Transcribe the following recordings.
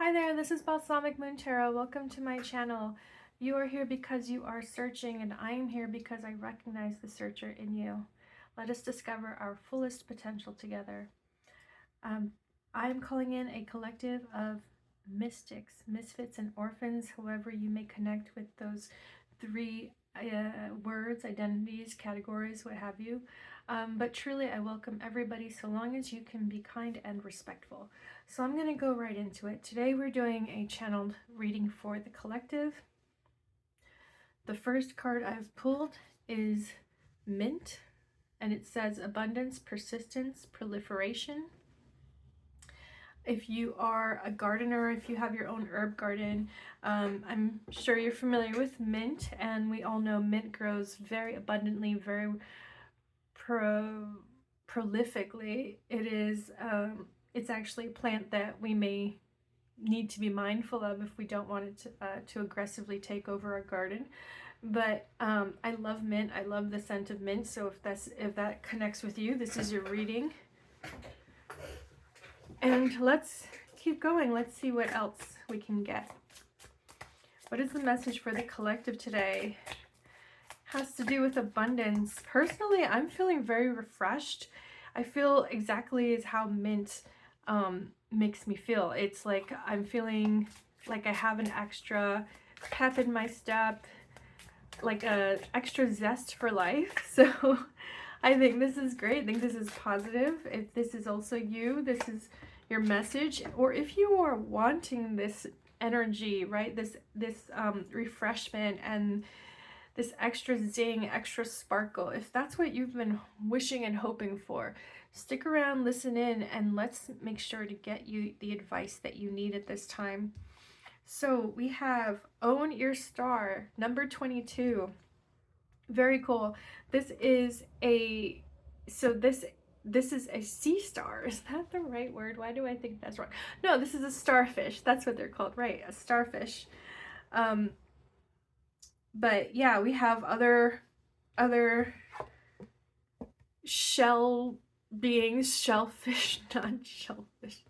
Hi there, this is Balsamic Moon Tarot. Welcome to my channel. You are here because you are searching, and I am here because I recognize the searcher in you. Let us discover our fullest potential together. I am calling in a collective of mystics, misfits, and orphans, however you may connect with those three words, identities, categories, what have you. But truly, I welcome everybody so long as you can be kind and respectful. So I'm going to go right into it. Today we're doing a channeled reading for the collective. The first card I've pulled is Mint, and it says abundance, persistence, proliferation. If you are a gardener, if you have your own herb garden, I'm sure you're familiar with mint, and we all know mint grows very abundantly, very prolifically. It's actually a plant that we may need to be mindful of if we don't want it to aggressively take over our garden. But I love mint. I love the scent of mint. So if that connects with you, this is your reading. And let's keep going. Let's see what else we can get. What is the message for the collective today? Has to do with abundance. Personally, I'm feeling very refreshed. I feel exactly as how mint makes me feel. It's like I'm feeling like I have an extra pep in my step, like a extra zest for life. So I think this is great. I think this is positive. If this is also you, this is your message. Or if you are wanting this energy, right? This refreshment and this extra zing, extra sparkle. If that's what you've been wishing and hoping for, stick around, listen in, and let's make sure to get you the advice that you need at this time. So we have Own Your Star, number 22. Very cool. This is a sea star. Is that the right word? Why do I think that's wrong? No, this is a starfish. That's what they're called, right? A starfish. But yeah, we have other shell beings, shellfish, not shellfish.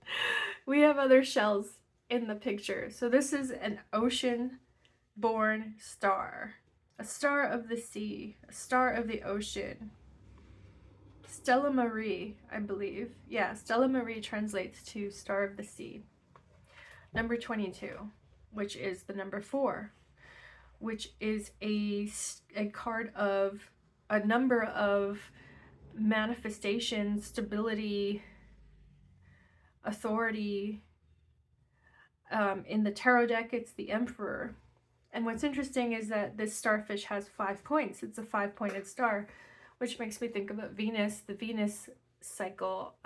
We have other shells in the picture. So this is an ocean-born star. A star of the sea, a star of the ocean. Stella Marie, I believe. Yeah, Stella Marie translates to star of the sea. Number 22, which is the number 4, which is a card of a number of manifestation, stability, authority. In the tarot deck, it's the Emperor. And what's interesting is that this starfish has 5 points. It's a 5-pointed star, which makes me think about Venus, the Venus cycle.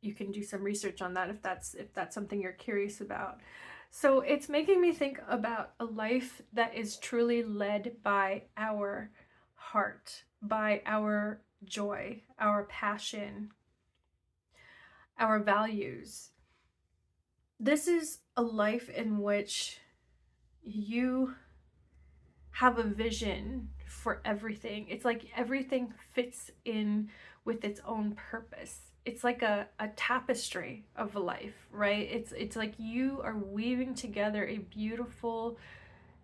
You can do some research on that if that's something you're curious about. So it's making me think about a life that is truly led by our heart, by our joy, our passion, our values. This is a life in which you have a vision for everything. It's like everything fits in with its own purpose. It's like a tapestry of life, right? It's like you are weaving together a beautiful,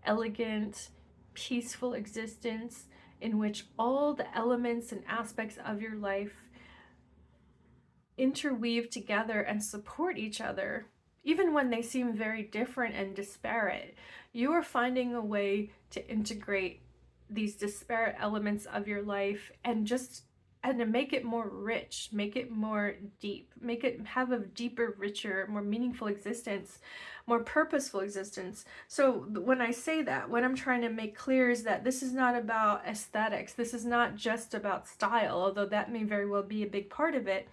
elegant, peaceful existence in which all the elements and aspects of your life interweave together and support each other, even when they seem very different and disparate. You are finding a way to integrate these disparate elements of your life and to make it more rich, make it more deep, make it have a deeper, richer, more meaningful existence, more purposeful existence. So when I say that, what I'm trying to make clear is that this is not about aesthetics. This is not just about style, although that may very well be a big part of it.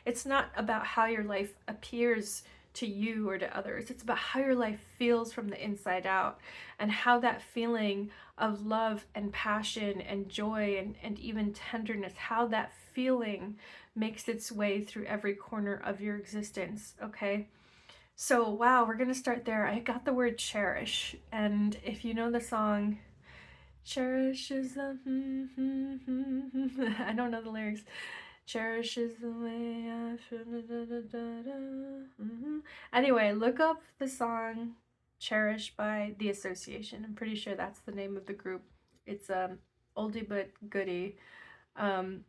It's not about how your life appears to you or to others. It's about how your life feels from the inside out, and how that feeling of love and passion and joy and even tenderness, how that feeling makes its way through every corner of your existence, okay? So, wow, we're gonna start there. I got the word cherish, and if you know the song, cherish is the I don't know the lyrics. Cherish is the way I feel. Da, da, da, da. Anyway, look up the song Cherish by The Association. I'm pretty sure that's the name of the group. It's oldie but goodie. And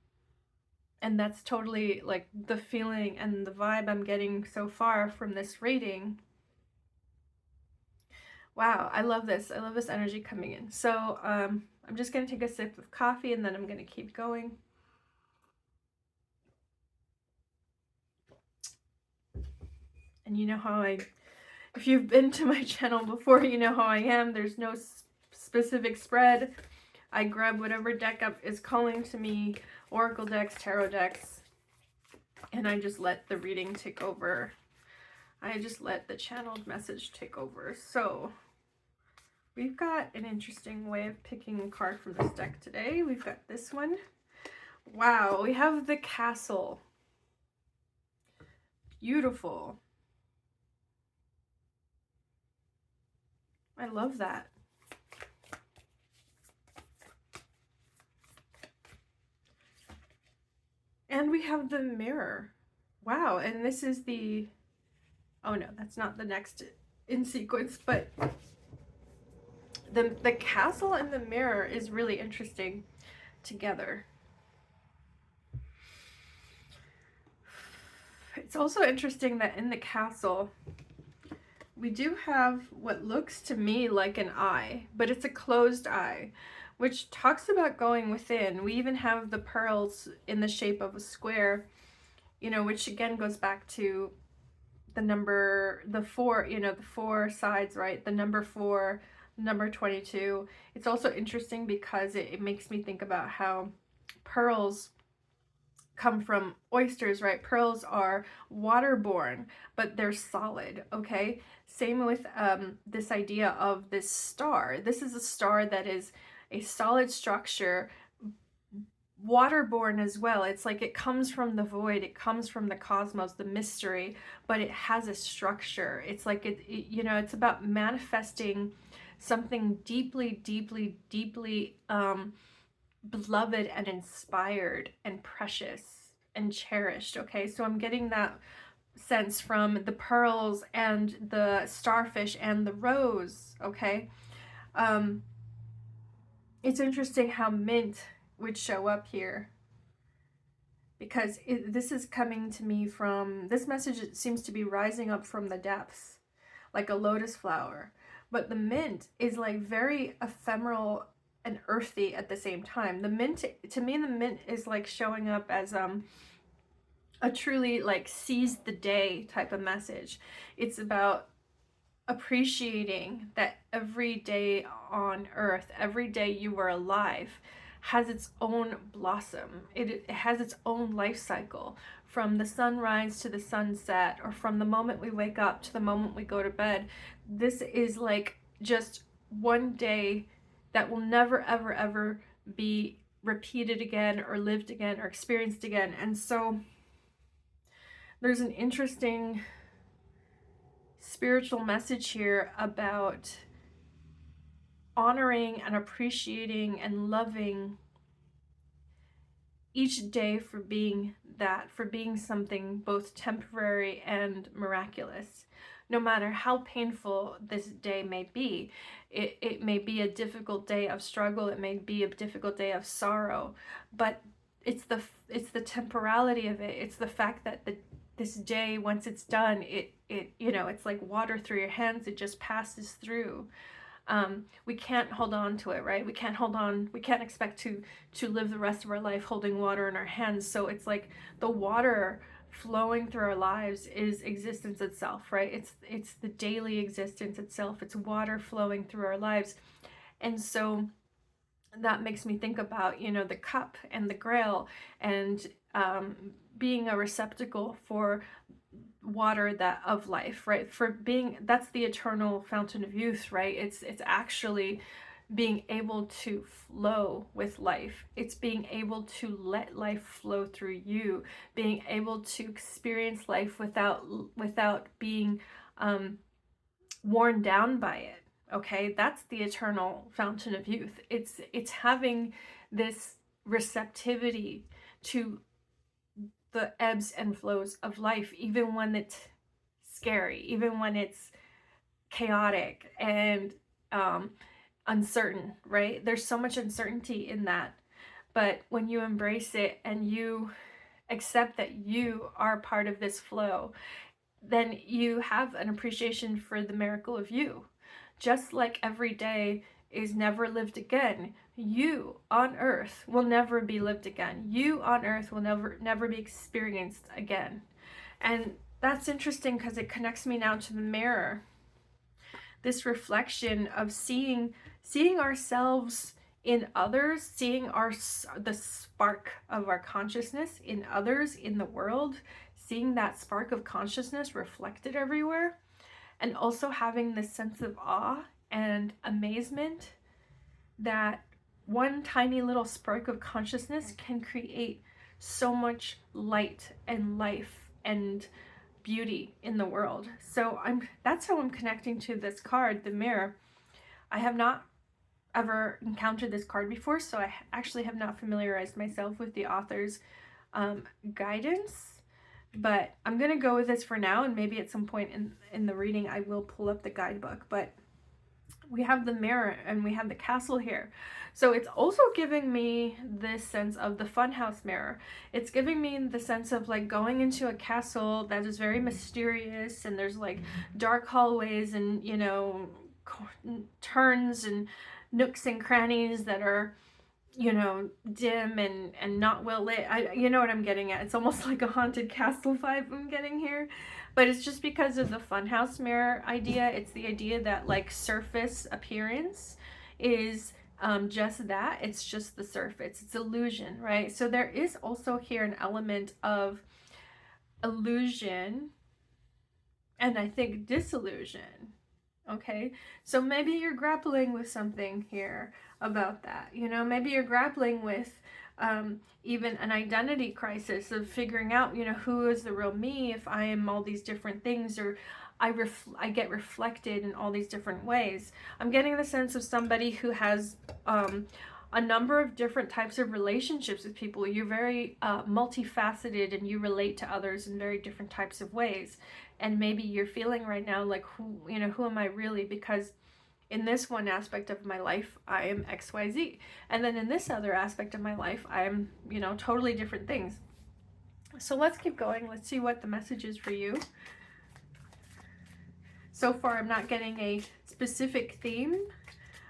that's totally like the feeling and the vibe I'm getting so far from this reading. Wow, I love this. I love this energy coming in. So I'm just going to take a sip of coffee and then I'm going to keep going. And you know how if you've been to my channel before, you know how I am. There's no specific spread. I grab whatever deck up is calling to me, oracle decks, tarot decks, and I just let the reading take over. I just let the channeled message take over. So we've got an interesting way of picking a card from this deck today. We've got this one. Wow, we have the Castle. Beautiful. I love that. And we have the Mirror. Wow, and this is the... Oh no, that's not the next in sequence, but the Castle and the Mirror is really interesting together. It's also interesting that in the Castle, we do have what looks to me like an eye, but it's a closed eye, which talks about going within. We even have the pearls in the shape of a square, you know, which again goes back to the number, the 4, you know, the 4 sides, right? The number 4, number 22. It's also interesting because it makes me think about how pearls come from oysters, right? Pearls are waterborne, but they're solid, okay? Same with this idea of this star. This is a star that is a solid structure, waterborne as well. It's like it comes from the void, it comes from the cosmos, the mystery, but it has a structure. It's like you know, it's about manifesting something deeply, deeply, deeply beloved and inspired and precious and cherished. Okay, so I'm getting that sense from the pearls and the starfish and the rose. Okay, it's interesting how mint would show up here, because this is coming to me from, this message seems to be rising up from the depths like a lotus flower, but the mint is like very ephemeral and earthy at the same time. The mint, to me, the mint is like showing up as a truly like seize the day type of message. It's about appreciating that every day on earth, every day you are alive, has its own blossom. It has its own life cycle, from the sunrise to the sunset, or from the moment we wake up to the moment we go to bed. This is like just one day that will never, ever, ever be repeated again or lived again or experienced again. And so there's an interesting spiritual message here about honoring and appreciating and loving each day for being that, for being something both temporary and miraculous. No matter how painful this day may be, it may be a difficult day of struggle, it may be a difficult day of sorrow, but it's the temporality of it. It's the fact that this day, once it's done, it you know, it's like water through your hands. It just passes through. We can't hold on to it, right? We can't hold on. We can't expect to live the rest of our life holding water in our hands. So it's like the water flowing through our lives is existence itself, right? It's the daily existence itself. It's water flowing through our lives. And so that makes me think about, you know, the cup and the grail, and being a receptacle for water that of life, right? For being, that's the eternal fountain of youth, right? It's actually being able to flow with life. It's being able to let life flow through you, being able to experience life without being worn down by it. Okay, that's the eternal fountain of youth. It's having this receptivity to the ebbs and flows of life, even when it's scary, even when it's chaotic and uncertain, right? There's so much uncertainty in that. But when you embrace it and you accept that you are part of this flow, then you have an appreciation for the miracle of you. Just like every day is never lived again, you on earth will never be lived again. You on earth will never be experienced again. And that's interesting because it connects me now to the mirror. This reflection of seeing ourselves in others, seeing the spark of our consciousness in others, in the world, seeing that spark of consciousness reflected everywhere, and also having this sense of awe and amazement that one tiny little spark of consciousness can create so much light and life and beauty in the world. So that's how I'm connecting to this card, the mirror. I have not ever encountered this card before, so I actually have not familiarized myself with the author's guidance, but I'm gonna go with this for now, and maybe at some point in the reading I will pull up the guidebook. But we have the mirror and we have the castle here. So it's also giving me this sense of the funhouse mirror. It's giving me the sense of like going into a castle that is very mysterious, and there's like dark hallways and, you know, turns and nooks and crannies that are, you know, dim and not well lit. You know what I'm getting at. It's almost like a haunted castle vibe I'm getting here. But it's just because of the funhouse mirror idea. It's the idea that like surface appearance is just that. It's just the surface. It's illusion, right? So there is also here an element of illusion and I think disillusion. Okay, so maybe you're grappling with something here about that. You know, maybe you're grappling with even an identity crisis of figuring out, you know, who is the real me if I am all these different things, or I get reflected in all these different ways. I'm getting the sense of somebody who has a number of different types of relationships with people. You're very multifaceted and you relate to others in very different types of ways. And maybe you're feeling right now like, who am I really? Because in this one aspect of my life, I am XYZ. And then in this other aspect of my life, I am, you know, totally different things. So let's keep going. Let's see what the message is for you. So far, I'm not getting a specific theme.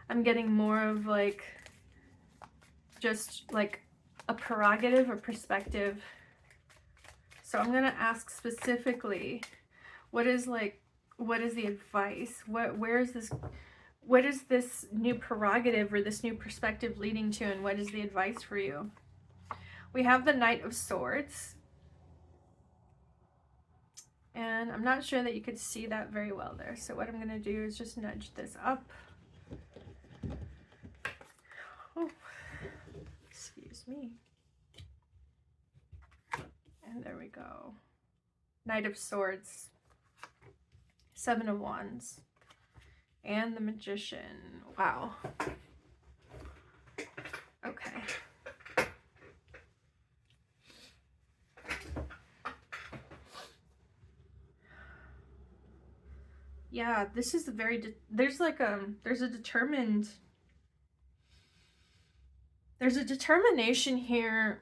I'm getting more of like, just like a prerogative or perspective. So I'm going to ask specifically, what is the advice? What is this new prerogative or this new perspective leading to, and what is the advice for you? We have the Knight of Swords. And I'm not sure that you could see that very well there. So what I'm going to do is just nudge this up. Oh, excuse me. And there we go. Knight of Swords. Seven of Wands. And the Magician. Wow. Okay. Yeah, this is there's a determination here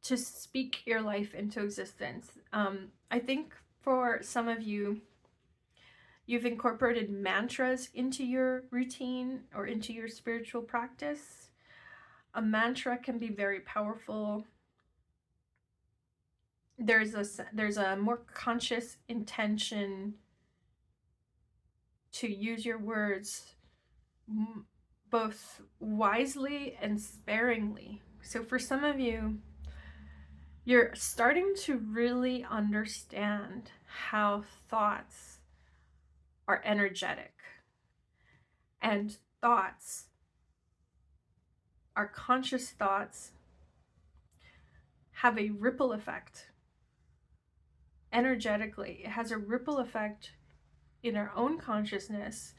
to speak your life into existence. I think for some of you, you've incorporated mantras into your routine or into your spiritual practice. A mantra can be very powerful. There's a more conscious intention to use your words both wisely and sparingly. So for some of you, you're starting to really understand how thoughts are energetic, and thoughts, our conscious thoughts, have a ripple effect energetically. It has a ripple effect in our own consciousness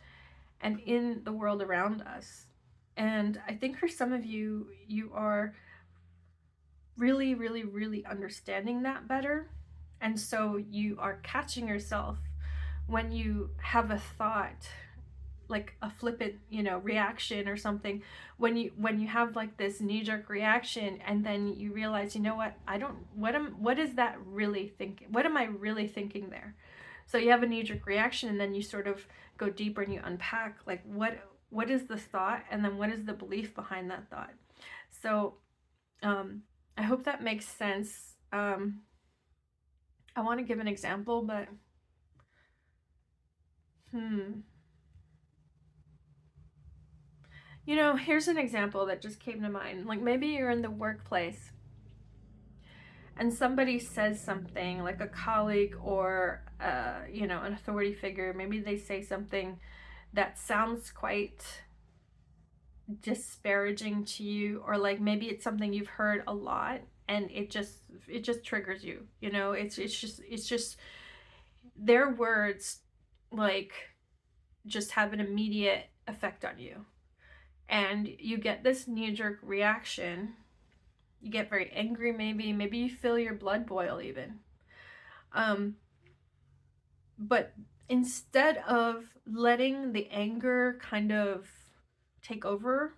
and in the world around us. And I think for some of you, you are, really, really, really understanding that better. And so you are catching yourself when you have a thought, like a flippant, reaction or something, when you have like this knee-jerk reaction, and then you realize, what, what is that really thinking? What am I really thinking there? So you have a knee-jerk reaction, and then you sort of go deeper and you unpack, like, what is the thought, and then what is the belief behind that thought. So I hope that makes sense. I want to give an example, but here's an example that just came to mind. Like, maybe you're in the workplace and somebody says something, like a colleague or an authority figure. Maybe they say something that sounds quite disparaging to you, or like maybe it's something you've heard a lot and it just triggers you. It's just their words, like, just have an immediate effect on you, and you get this knee-jerk reaction. You get very angry, maybe you feel your blood boil even. But instead of letting the anger kind of take over,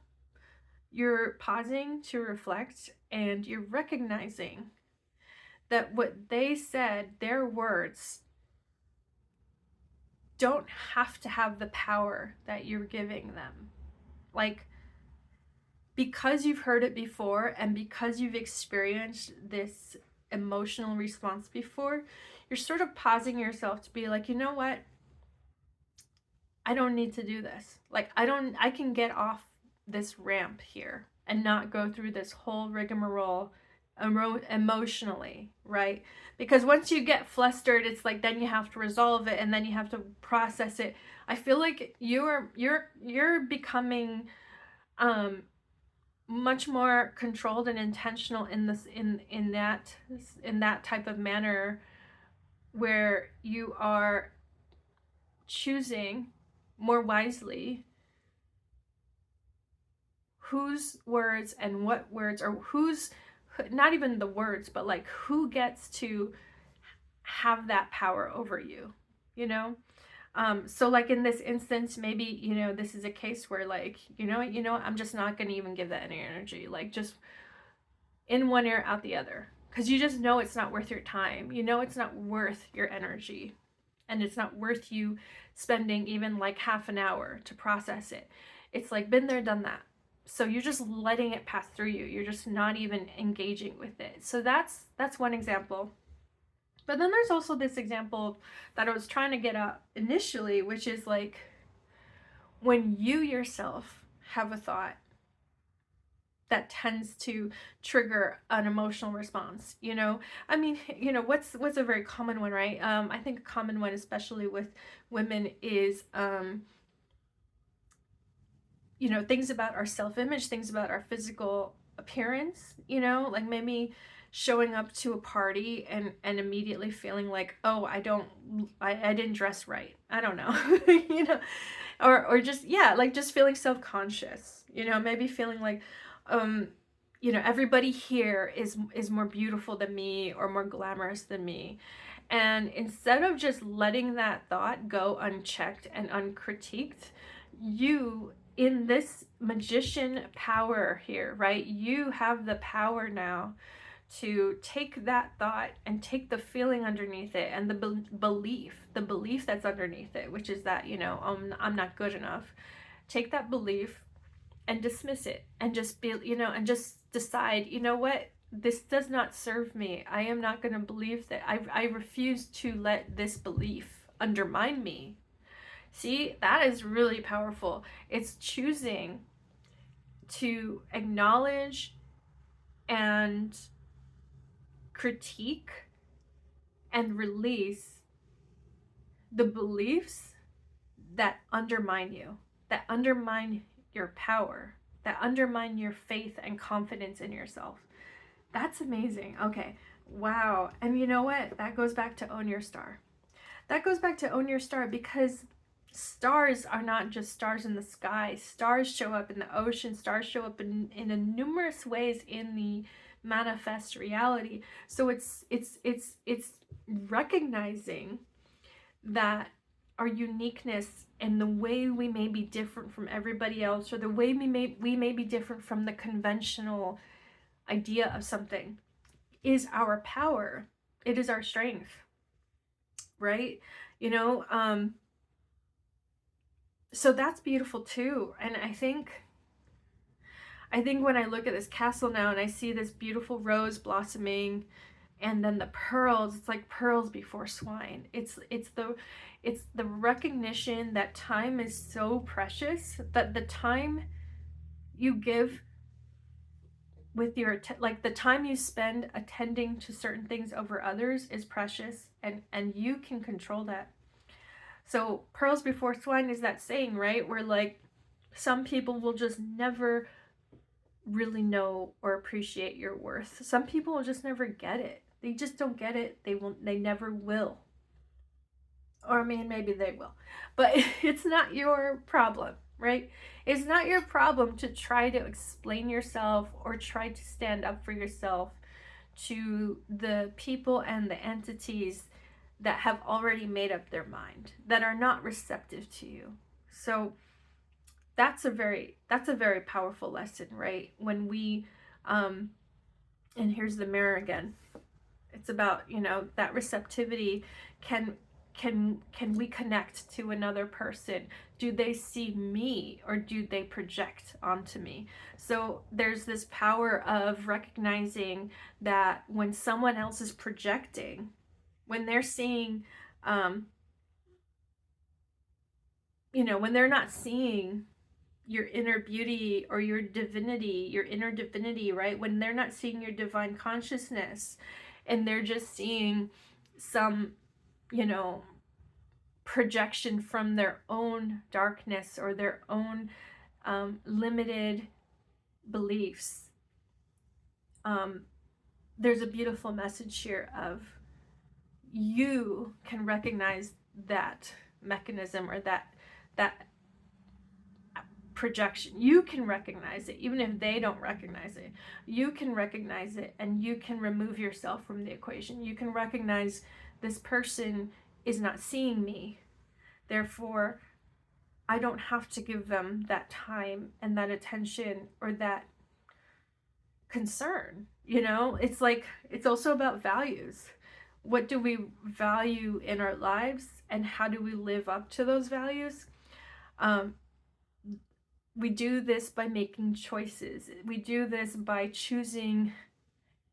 you're pausing to reflect, and you're recognizing that what they said, their words, don't have to have the power that you're giving them. Like, because you've heard it before, and because you've experienced this emotional response before, you're sort of pausing yourself to be like, you know what? I don't need to do this. Like, I can get off this ramp here and not go through this whole rigmarole emotionally, right? Because once you get flustered, it's like then you have to resolve it, and then you have to process it. I feel like you're becoming much more controlled and intentional in this in that type of manner, where you are choosing more wisely whose words and what words, or who's, not even the words, but like who gets to have that power over you, so like in this instance, maybe, this is a case where, like, I'm just not going to even give that any energy, like, just in one ear out the other, because you just know it's not worth your time, it's not worth your energy, and it's not worth you spending even like half an hour to process it. It's like, been there, done that. So you're just letting it pass through you. You're just not even engaging with it. So that's one example. But then there's also this example that I was trying to get at initially, which is like when you yourself have a thought that tends to trigger an emotional response. I mean, what's a very common one, right? I think a common one, especially with women, is things about our self-image, things about our physical appearance, like maybe showing up to a party and immediately feeling like, oh, I didn't dress right, I don't know, or just, yeah, like just feeling self-conscious, maybe feeling like everybody here is more beautiful than me, or more glamorous than me. And instead of just letting that thought go unchecked and uncritiqued, you, in this magician power here, right? You have the power now to take that thought and take the feeling underneath it, and the belief that's underneath it, which is that, I'm not good enough. Take that belief and dismiss it, and just be, and just decide, what, this does not serve me. I am not going to believe that. I refuse to let this belief undermine me. See, that is really powerful. It's choosing to acknowledge and critique and release the beliefs that undermine you, that undermine your power, that undermine your faith and confidence in yourself. That's amazing. Okay. Wow. And you know what? That goes back to own your star. That goes back to own your star, because stars are not just stars in the sky. Stars show up in the ocean. Stars show up in numerous ways in the manifest reality. So it's recognizing that our uniqueness and the way we may be different from everybody else, or the way we may be different from the conventional idea of something, is our power. It is our strength, right? You know, so that's beautiful too. And I think when I look at this castle now and I see this beautiful rose blossoming, and then the pearls, it's like pearls before swine. It's the recognition that time is so precious, that the time you give with your, like the time you spend attending to certain things over others is precious, and you can control that. So pearls before swine is that saying, right? Where like some people will just never really know or appreciate your worth. Some people will just never get it. They just don't get it. They never will. Or I mean, maybe they will. But it's not your problem, right? It's not your problem to try to explain yourself or try to stand up for yourself to the people and the entities that have already made up their mind, that are not receptive to you. So that's a very powerful lesson, right? When we and here's the mirror again. It's about, you know, that receptivity. Can we connect to another person? Do they see me, or do they project onto me? So there's this power of recognizing that when someone else is projecting, when they're seeing, you know, when they're not seeing your inner beauty or your divinity, your inner divinity, right? When they're not seeing your divine consciousness, and they're just seeing some, you know, projection from their own darkness or their own limited beliefs. There's a beautiful message here of, you can recognize that mechanism, or that projection. You can recognize it, even if they don't recognize it. You can recognize it, and you can remove yourself from the equation. You can recognize, this person is not seeing me, therefore I don't have to give them that time and that attention or that concern. You know, it's like, it's also about values. What do we value in our lives, and how do we live up to those values? We do this by making choices. We do this by choosing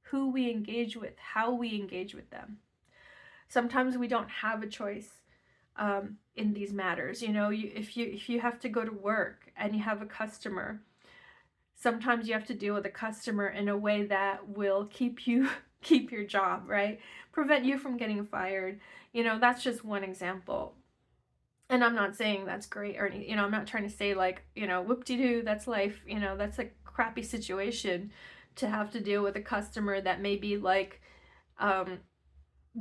who we engage with, how we engage with them. Sometimes we don't have a choice in these matters. You know, if you have to go to work and you have a customer, sometimes you have to deal with a customer in a way that will keep your job, right? Prevent you from getting fired. You know, that's just one example. And I'm not saying that's great, or, you know, I'm not trying to say like, you know, whoop-de-doo, that's life. You know, that's a crappy situation to have to deal with a customer that may be like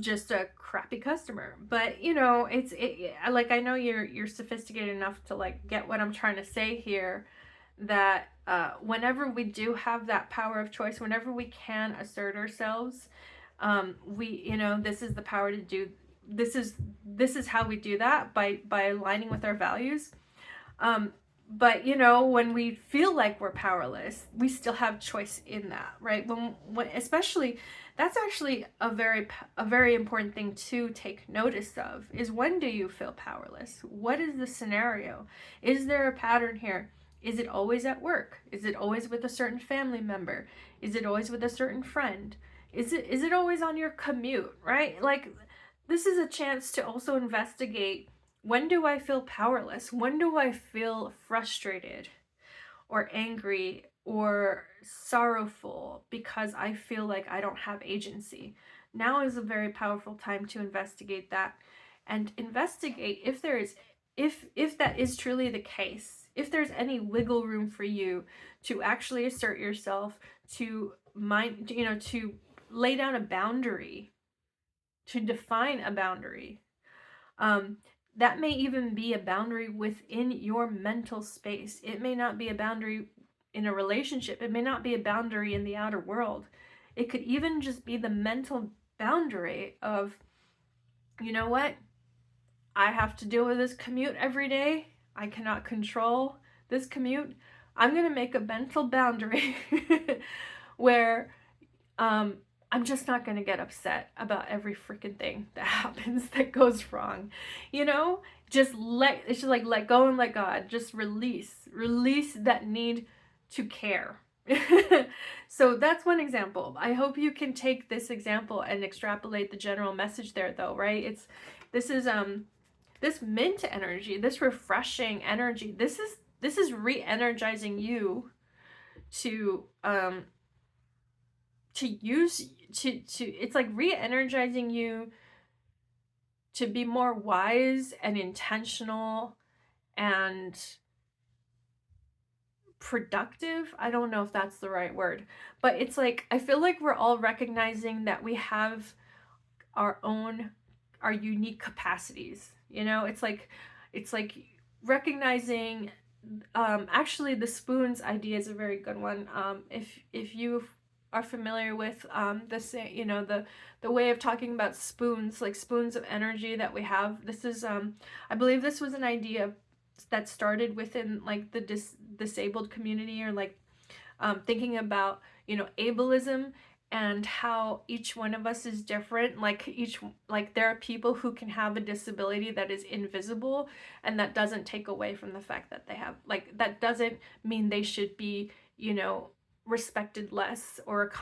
just a crappy customer. But, you know, it's like, I know you're sophisticated enough to like get what I'm trying to say here, that whenever we do have that power of choice, whenever we can assert ourselves, we, you know, this is the power to do. This is how we do that, by aligning with our values. But, you know, when we feel like we're powerless, we still have choice in that, right? When especially, that's actually a very important thing to take notice of, is when do you feel powerless? What is the scenario? Is there a pattern here? Is it always at work? Is it always with a certain family member? Is it always with a certain friend? Is it always on your commute, right? Like, this is a chance to also investigate, when do I feel powerless? When do I feel frustrated or angry or sorrowful because I feel like I don't have agency? Now is a very powerful time to investigate that, and investigate if there is, if that is truly the case, if there's any wiggle room for you to actually assert yourself, to to lay down a boundary, to define a boundary. That may even be a boundary within your mental space. It may not be a boundary in a relationship. It may not be a boundary in the outer world. It could even just be the mental boundary of, you know what? I have to deal with this commute every day. I cannot control this commute. I'm going to make a mental boundary where I'm just not going to get upset about every freaking thing that happens that goes wrong. You know, it's just like let go and let God. Just release that need to care. So that's one example. I hope you can take this example and extrapolate the general message there, though, right? This is this mint energy, this refreshing energy. This is re-energizing you to use to it's like re-energizing you to be more wise and intentional and productive. I don't know if that's the right word, but it's like I feel like we're all recognizing that we have our unique capacities. You know, it's like recognizing actually the spoons idea is a very good one. If you are familiar with the way of talking about spoons, like spoons of energy that we have. This is I believe this was an idea that started within like the disabled community, or like thinking about, you know, ableism and how each one of us is different. Like there are people who can have a disability that is invisible, and that doesn't take away from the fact that they have, like, that doesn't mean they should be, you know, respected less or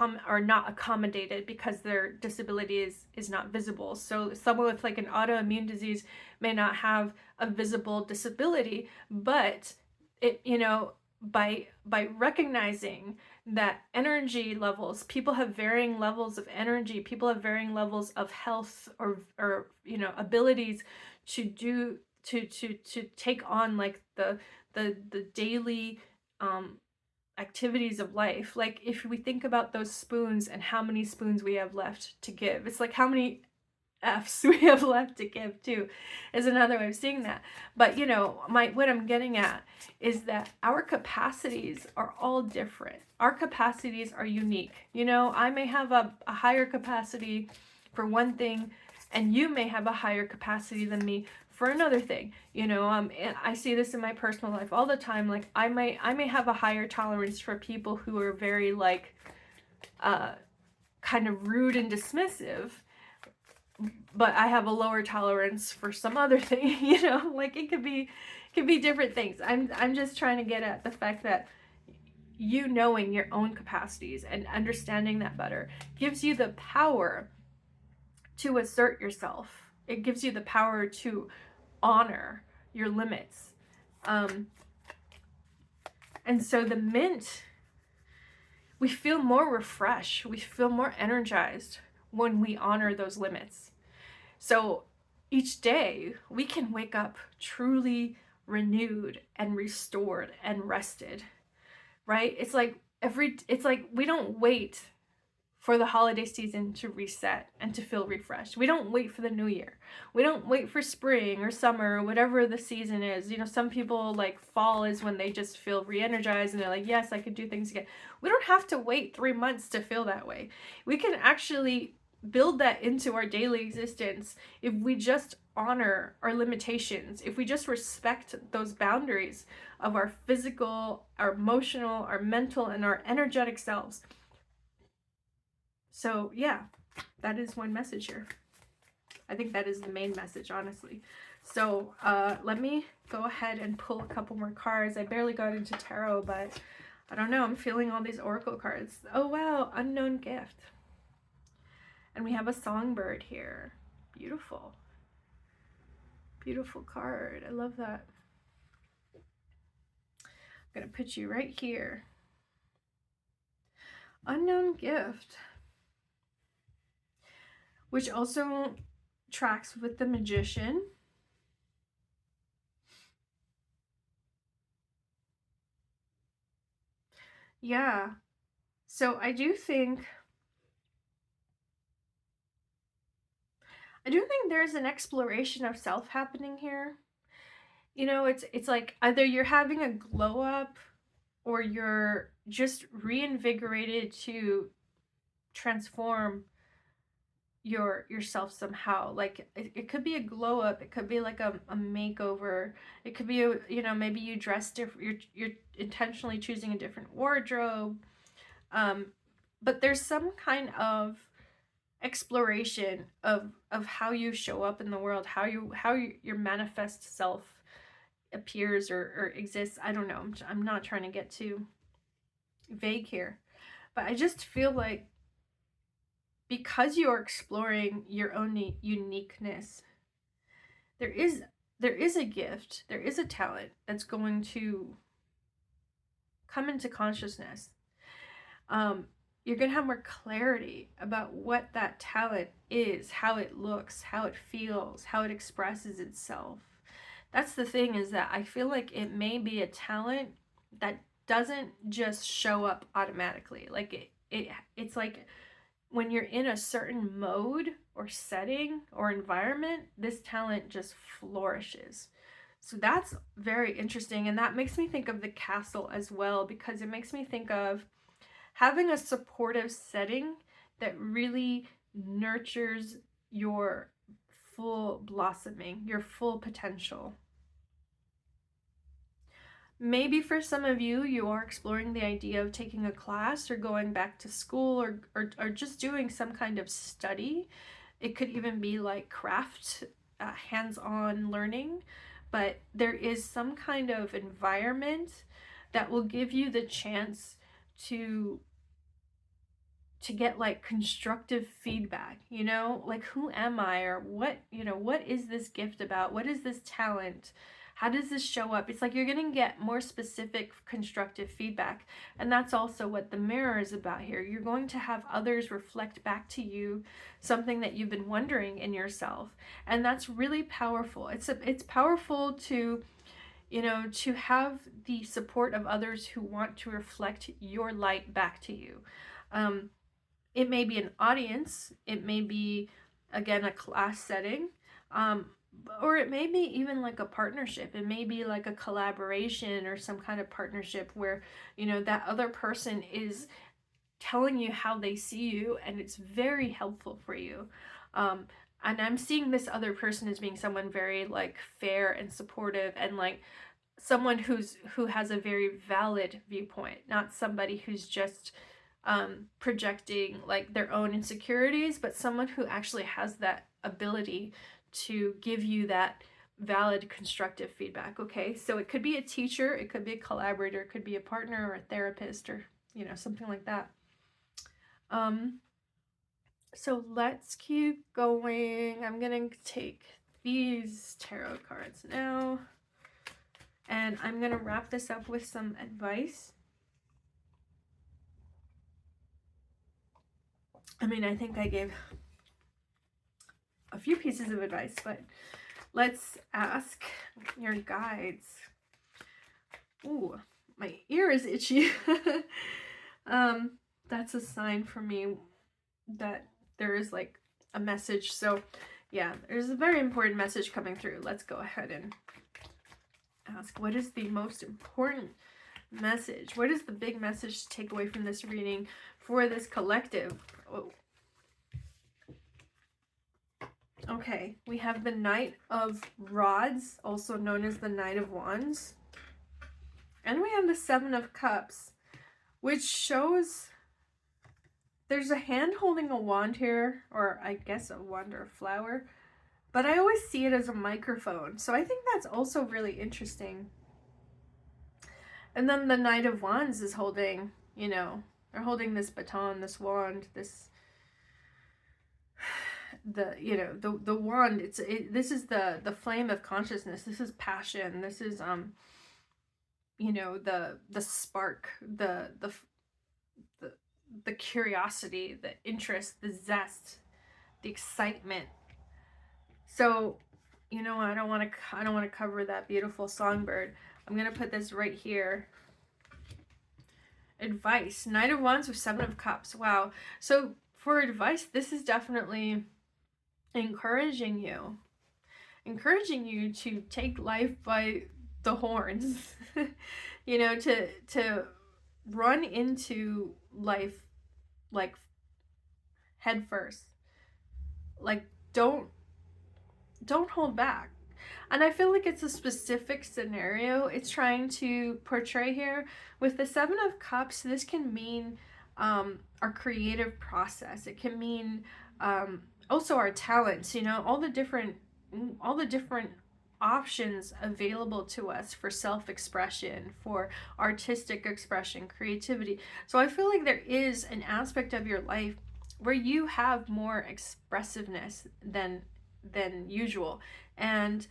not accommodated because their disability is not visible. So someone with like an autoimmune disease may not have a visible disability, but it, you know, by recognizing that energy levels, people have varying levels of energy, people have varying levels of health or you know, abilities to do to take on like the daily activities of life. Like if we think about those spoons and how many spoons we have left to give, it's like how many F's we have left to give too, is another way of seeing that. But you know, what I'm getting at is that our capacities are all different. Our capacities are unique. You know, I may have a higher capacity for one thing, and you may have a higher capacity than me for another thing. You know, and I see this in my personal life all the time. Like I may have a higher tolerance for people who are very like kind of rude and dismissive, but I have a lower tolerance for some other thing. You know, like it could be different things. I'm just trying to get at the fact that you knowing your own capacities and understanding that better gives you the power to assert yourself. It gives you the power to honor your limits. And so the mint, we feel more refreshed, we feel more energized when we honor those limits. So each day we can wake up truly renewed and restored and rested, right? It's like we don't wait for the holiday season to reset and to feel refreshed. We don't wait for the new year. We don't wait for spring or summer or whatever the season is. You know, some people like fall is when they just feel re-energized and they're like, yes, I could do things again. We don't have to wait 3 months to feel that way. We can actually build that into our daily existence if we just honor our limitations, if we just respect those boundaries of our physical, our emotional, our mental, and our energetic selves. So yeah, that is one message here. I think that is the main message, honestly. So let me go ahead and pull a couple more cards. I barely got into tarot, but I don't know, I'm feeling all these oracle cards. Oh wow, unknown gift. And we have a songbird here. Beautiful. Beautiful card. I love that. I'm going to put you right here. Unknown gift. Which also tracks with the Magician. Yeah. So I do think there's an exploration of self happening here. You know, it's like either you're having a glow up or you're just reinvigorated to transform yourself somehow. Like it could be a glow up, it could be like a makeover, it could be maybe you dress different, you're intentionally choosing a different wardrobe, but there's some kind of exploration of how you show up in the world, how your manifest self appears or exists. I don't know, I'm not trying to get too vague here, but I just feel like because you are exploring your own uniqueness, there is a gift, there is a talent that's going to come into consciousness. You're going to have more clarity about what that talent is, how it looks, how it feels, how it expresses itself. That's the thing, is that I feel like it may be a talent that doesn't just show up automatically. Like it's like when you're in a certain mode or setting or environment, this talent just flourishes. So that's very interesting. And that makes me think of the castle as well, because it makes me think of having a supportive setting that really nurtures your full blossoming, your full potential. Maybe for some of you, you are exploring the idea of taking a class or going back to school or just doing some kind of study. It could even be like craft, hands-on learning, but there is some kind of environment that will give you the chance to get like constructive feedback, like who am I, or what is this gift about? What is this talent? How does this show up? It's like you're going to get more specific constructive feedback. And that's also what the mirror is about here. You're going to have others reflect back to you something that you've been wondering in yourself. And that's really powerful. It's powerful to to have the support of others who want to reflect your light back to you. It may be an audience, it may be, again, a class setting, or it may be even like a partnership. It may be like a collaboration or some kind of partnership where, that other person is telling you how they see you, and it's very helpful for you. And I'm seeing this other person as being someone very like fair and supportive, and like someone who has a very valid viewpoint, not somebody who's just projecting like their own insecurities, but someone who actually has that ability to give you that valid constructive feedback. Okay, so it could be a teacher, it could be a collaborator, it could be a partner or a therapist, or something like that. So let's keep going. I'm gonna take these tarot cards now, and I'm gonna wrap this up with some advice. I mean, I think I gave a few pieces of advice, but let's ask your guides. Ooh, my ear is itchy. That's a sign for me that there is like a message. So yeah, there's a very important message coming through. Let's go ahead and ask, what is the most important message? What is the big message to take away from this reading for this collective? Oh. Okay, we have the Knight of Rods, also known as the Knight of Wands. And we have the Seven of Cups, which shows there's a hand holding a wand here, or I guess a wand or a flower, but I always see it as a microphone. So I think that's also really interesting. And then the Knight of Wands is holding, they're holding this baton, this wand, this, the wand. This is the flame of consciousness. This is passion. This is, the spark, the curiosity, the interest, the zest, the excitement. So, I don't want to cover that beautiful songbird. I'm going to put this right here. Advice. Knight of Wands with Seven of Cups. Wow. So for advice, this is definitely encouraging you to take life by the horns. To run into life like head first. Like, don't hold back. And I feel like it's a specific scenario it's trying to portray here. With the Seven of Cups, this can mean our creative process. It can mean also our talents, you know, all the different options available to us for self-expression, for artistic expression, creativity. So I feel like there is an aspect of your life where you have more expressiveness than usual, and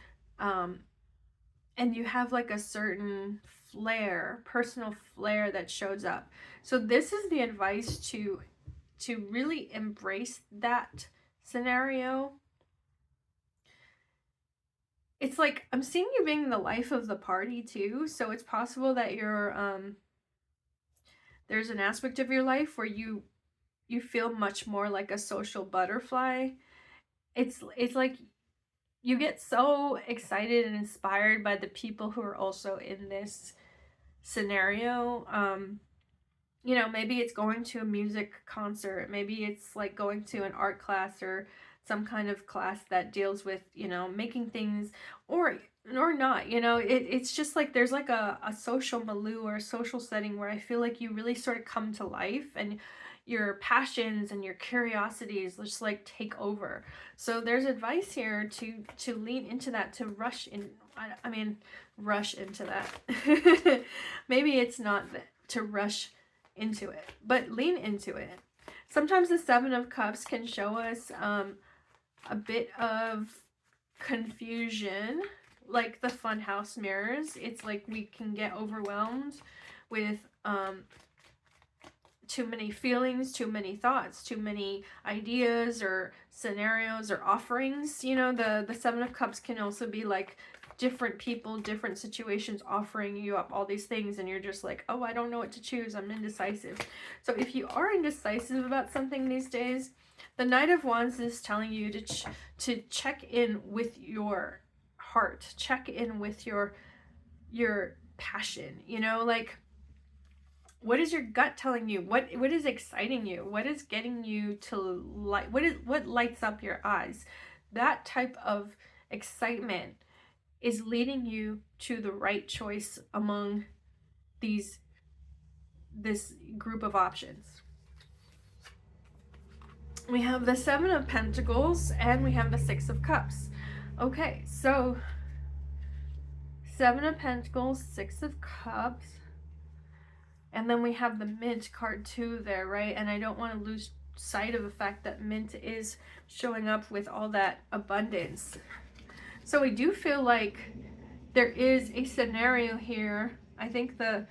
you have like a certain flair, personal flair that shows up. So this is the advice to really embrace that scenario. It's like I'm seeing you being the life of the party too, so it's possible that you're there's an aspect of your life where you feel much more like a social butterfly. It's like you get so excited and inspired by the people who are also in this scenario. You know, maybe it's going to a music concert, maybe it's like going to an art class or some kind of class that deals with, you know, making things, or not, you know, it's just like there's like a social milieu or a social setting where I feel like you really sort of come to life, and your passions and your curiosities just like take over. So there's advice here to lean into that, to rush in. I mean, rush into that. Maybe it's not to rush into it, but lean into it. Sometimes the Seven of Cups can show us a bit of confusion, like the funhouse mirrors. It's like we can get overwhelmed with too many feelings, too many thoughts, too many ideas or scenarios or offerings. You know, the Seven of Cups can also be like different people, different situations offering you up all these things, and you're just like, oh, I don't know what to choose, I'm indecisive. So if you are indecisive about something these days, the Knight of Wands is telling you to check in with your heart, check in with your passion, you know, like, what is your gut telling you? What is exciting you? What is getting you to light? What lights up your eyes? That type of excitement is leading you to the right choice among this group of options. We have the Seven of Pentacles and we have the Six of Cups. Okay, so Seven of Pentacles, Six of Cups, and then we have the Mint card too there, right? And I don't want to lose sight of the fact that Mint is showing up with all that abundance. So we do feel like there is a scenario here. I think the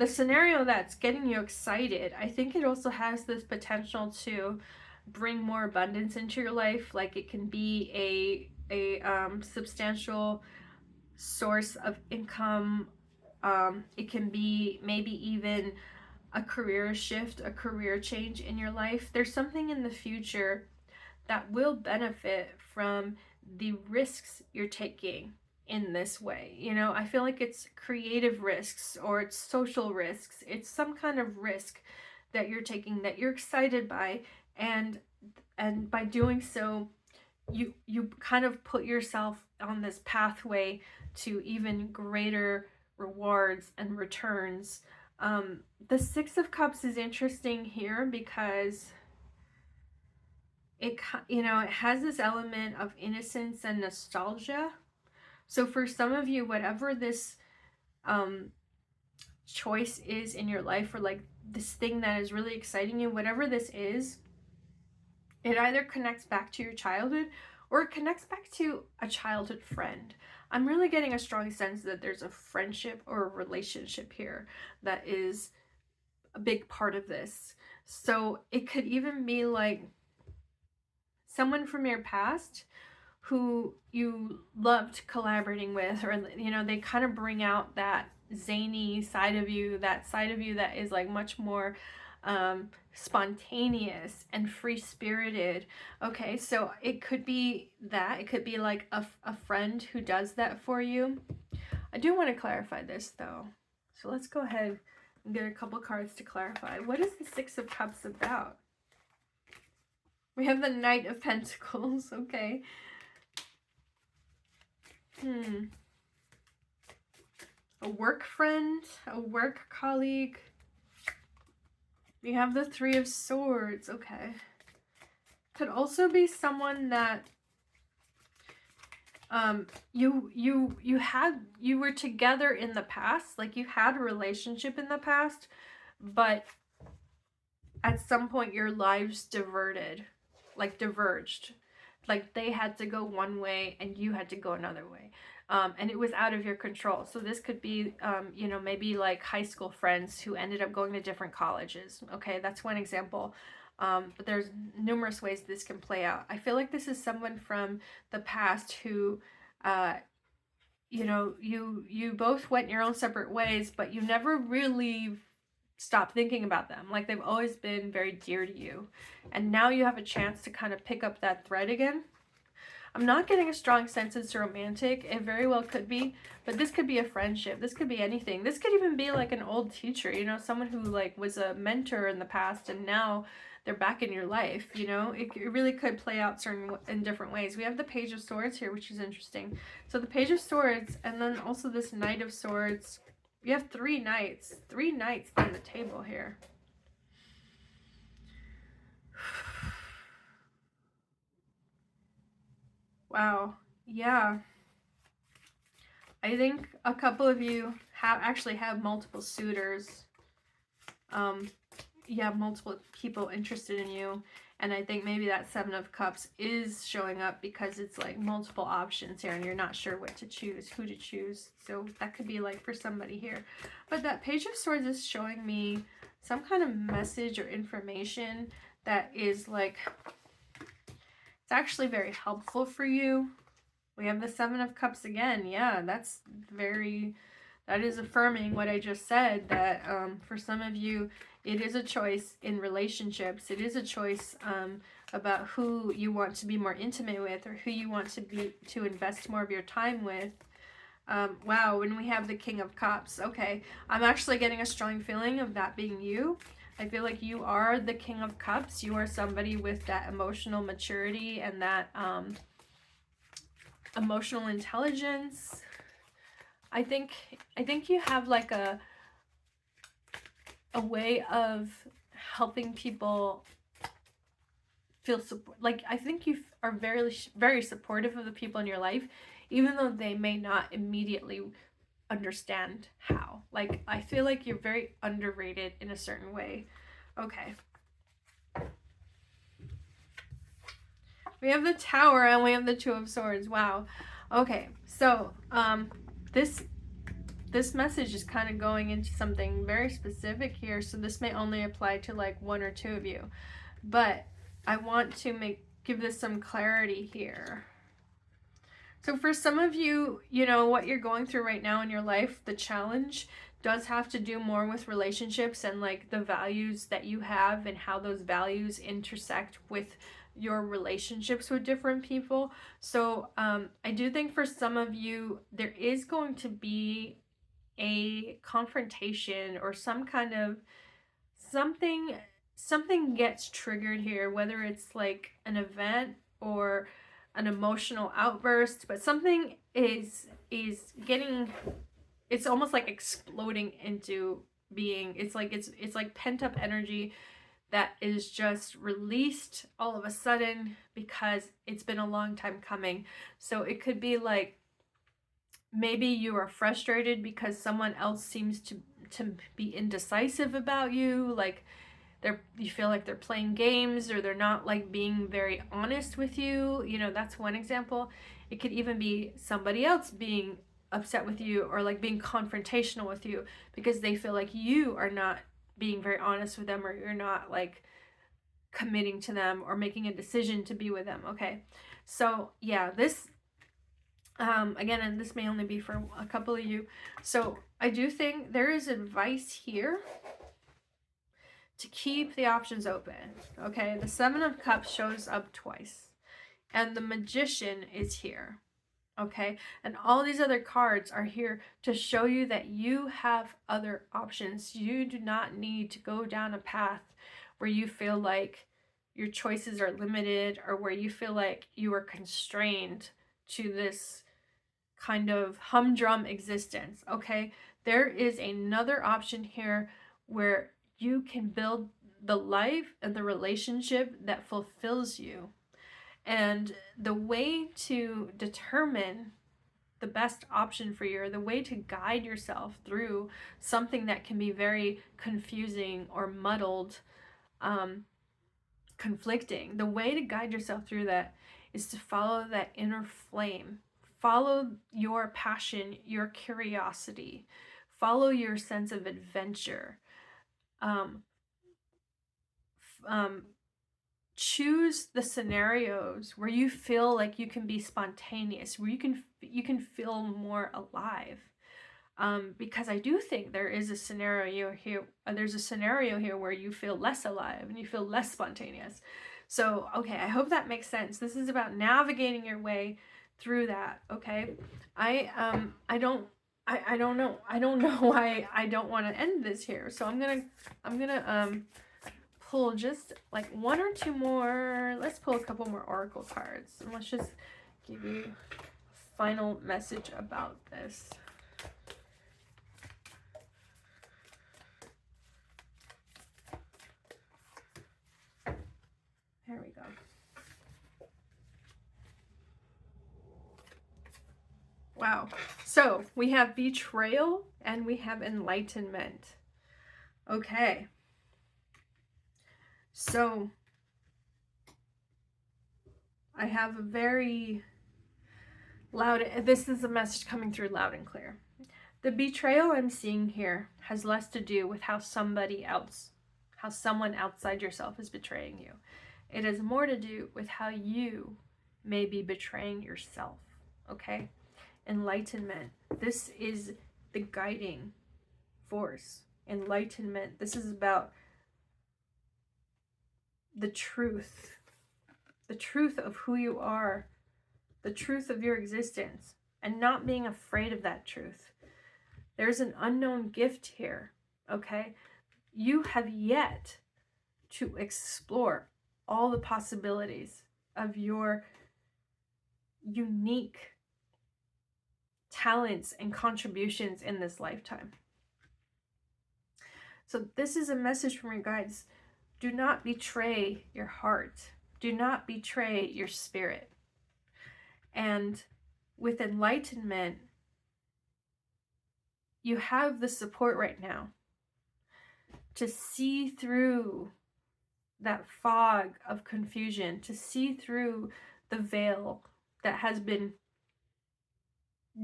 scenario that's getting you excited, I think it also has this potential to bring more abundance into your life. Like, it can be a substantial source of income. It can be maybe even a career shift, a career change in your life. There's something in the future that will benefit from the risks you're taking in this way. You know, I feel like it's creative risks or it's social risks. It's some kind of risk that you're taking that you're excited by, and by doing so, you kind of put yourself on this pathway to even greater rewards and returns. The Six of Cups is interesting here because it, you know, it has this element of innocence and nostalgia. So for some of you, whatever this choice is in your life, or like this thing that is really exciting you, whatever this is, it either connects back to your childhood or it connects back to a childhood friend. I'm really getting a strong sense that there's a friendship or a relationship here that is a big part of this. So it could even be like someone from your past who you loved collaborating with, or, you know, they kind of bring out that zany side of you, that side of you that is like much more spontaneous and free-spirited. Okay, so it could be that. It could be like a friend who does that for you. I do want to clarify this though. So let's go ahead and get a couple cards to clarify. What is the Six of Cups about? We have the Knight of Pentacles. Okay. A work friend, a work colleague. We have the Three of Swords. Okay. Could also be someone that you were together in the past, like you had a relationship in the past, but at some point your lives diverged, like they had to go one way and you had to go another way, and it was out of your control. So this could be you know, maybe like high school friends who ended up going to different colleges. Okay, that's one example. But there's numerous ways this can play out. I feel like this is someone from the past who you know, you both went your own separate ways, but you never really stopped thinking about them. Like they've always been very dear to you. And now you have a chance to kind of pick up that thread again. I'm not getting a strong sense it's romantic. It very well could be, but this could be a friendship. This could be anything. This could even be like an old teacher, you know, someone who like was a mentor in the past and now they're back in your life, you know. It really could play out in different ways. We have the Page of Swords here, which is interesting. So the Page of Swords, and then also this Knight of Swords. We have three knights on the table here. Wow. Yeah. I think a couple of you actually have multiple suitors. You have multiple people interested in you. And I think maybe that Seven of Cups is showing up because it's like multiple options here and you're not sure what to choose, who to choose. So that could be like for somebody here. But that Page of Swords is showing me some kind of message or information that is like, it's actually very helpful for you. We have the Seven of Cups again. Yeah, that is affirming what I just said, that for some of you, it is a choice in relationships. It is a choice about who you want to be more intimate with or who you want to invest more of your time with. Wow, when we have the King of Cups. Okay, I'm actually getting a strong feeling of that being you. I feel like you are the King of Cups. You are somebody with that emotional maturity and that emotional intelligence. I think you have like a way of helping people feel support. Like I think you are very supportive of the people in your life, even though they may not immediately understand how. Like I feel like you're very underrated in a certain way. Okay. We have the Tower and we have the Two of Swords. Wow. Okay. So, this message is kind of going into something very specific here, so this may only apply to like one or two of you, but I want to give this some clarity here. So for some of you, you know, what you're going through right now in your life, the challenge does have to do more with relationships and like the values that you have and how those values intersect with your relationships with different people. So I do think for some of you, there is going to be a confrontation or some kind of something gets triggered here, whether it's like an event or an emotional outburst, but something is getting, it's almost like exploding into being. It's like pent up energy that is just released all of a sudden because it's been a long time coming. So it could be like maybe you are frustrated because someone else seems to be indecisive about you, like you feel like they're playing games or they're not like being very honest with you. You know, that's one example. It could even be somebody else being upset with you or like being confrontational with you because they feel like you are not being very honest with them or you're not like committing to them or making a decision to be with them. Okay, so yeah, this again, and this may only be for a couple of you. So I do think there is advice here to keep the options open. Okay, the Seven of Cups shows up twice, and the Magician is here. Okay, and all these other cards are here to show you that you have other options. You do not need to go down a path where you feel like your choices are limited, or where you feel like you are constrained to this kind of humdrum existence, okay? There is another option here where you can build the life and the relationship that fulfills you. And the way to determine the best option for you, or the way to guide yourself through something that can be very confusing or muddled, conflicting, the way to guide yourself through that is to follow that inner flame. Follow your passion, your curiosity. Follow your sense of adventure. Choose the scenarios where you feel like you can be spontaneous, where you can feel more alive. Because I do think there is a scenario here. There's a scenario here where you feel less alive and you feel less spontaneous. So, okay, I hope that makes sense. This is about navigating your way through that. Okay, I don't know. I don't know why I don't want to end this here. So I'm gonna pull just like one or two more. Let's pull a couple more oracle cards, and let's just give you a final message about this. There we go. Wow. So we have betrayal and we have enlightenment. Okay. So I have a very loud, this is a message coming through loud and clear. The betrayal I'm seeing here has less to do with how someone outside yourself is betraying you. It has more to do with how you may be betraying yourself, okay? Enlightenment. This is the guiding force. Enlightenment. This is about the truth of who you are, the truth of your existence, and not being afraid of that truth. There's an unknown gift here, okay? You have yet to explore all the possibilities of your unique talents and contributions in this lifetime. So this is a message from your guides. Do not betray your heart. Do not betray your spirit. And with enlightenment, you have the support right now to see through that fog of confusion, to see through the veil that has been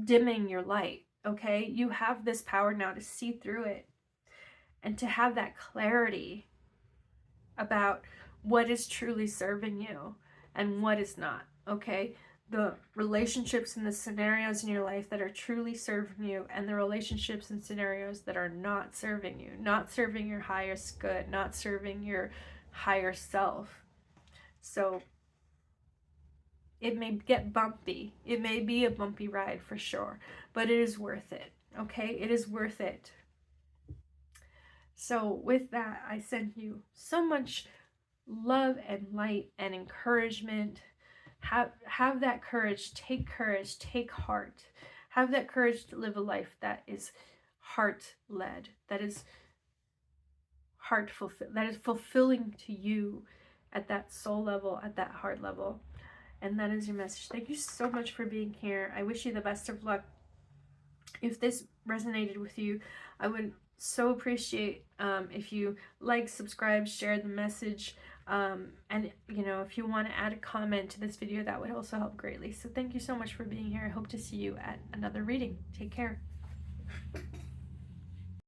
dimming your light, okay? You have this power now to see through it and to have that clarity about what is truly serving you and what is not, okay? The relationships and the scenarios in your life that are truly serving you, and the relationships and scenarios that are not serving you, not serving your highest good, not serving your higher self. So it may get bumpy. It may be a bumpy ride for sure, but it is worth it, okay? It is worth it. So with that, I send you so much love and light and encouragement. Have that courage, take heart. Have that courage to live a life that is heart-led, that is that is fulfilling to you at that soul level, at that heart level. And that is your message. Thank you so much for being here. I wish you the best of luck. If this resonated with you, I would so appreciate if you like, subscribe, share the message, and if you want to add a comment to this video, that would also help greatly. So thank you so much for being here. I hope to see you at another reading. Take care.